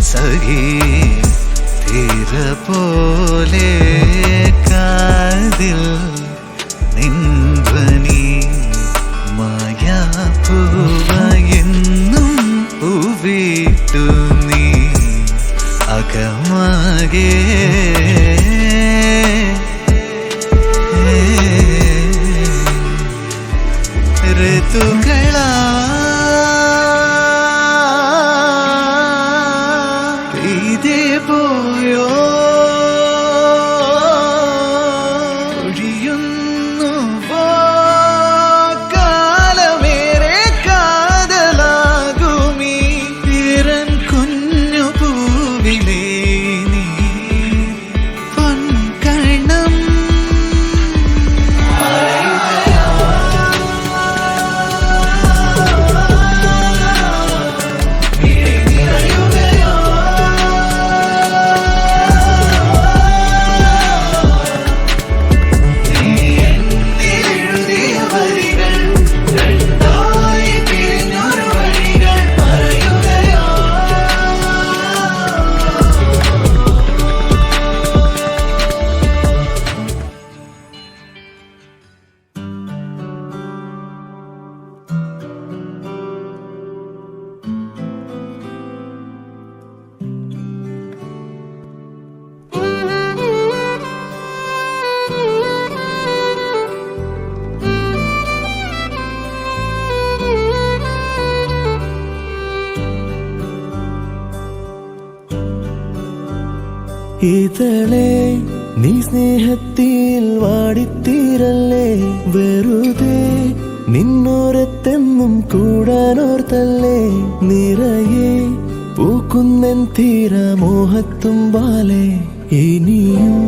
സഖി തീര പോലെ കാതിൽ നിൻധ്വനി മായാപ്പൂവയെന്നും പൂവിട്ടു നീ അകമാകെ ഋതുകളാ പോയോ ഒഴിയുന്നു കാലമേറെ കാതലാകുമീ പിറൻ കുഞ്ഞു പൂവിലേ നീ പൊൻകണം ഇതളേ നീ സ്നേഹത്തിൽ വാടിത്തീരല്ലേ വെറുതെ നിന്നോരത്തെന്നും കൂടാനോർത്തല്ലേ നിറയെ പൂക്കുന്നൻ തീരമോഹത്തുമ്പാലെ ഇനിയും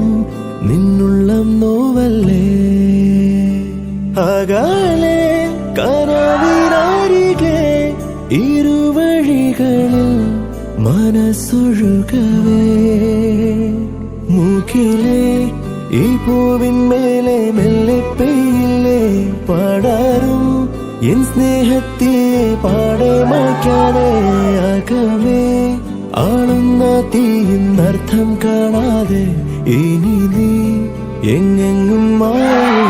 നിന്നുള്ളം നോവല്ലേ അകാലെ കനവിനരികെ ഇരുവഴികളിൽ മനസ്സൊഴുകവേ മൂക്കിലെ ഈ പൂവിന്മേലെ മെല്ലെ പെയ്യില്ലേ പാടാറും എൻ സ്നേഹത്തെ പാടെ മായ്ക്കാതെ അകമേ ആളുന്ന തീയിന്നർത്ഥം കാണാതെ ഇനി നീ എങ്ങെങ്ങും മാറി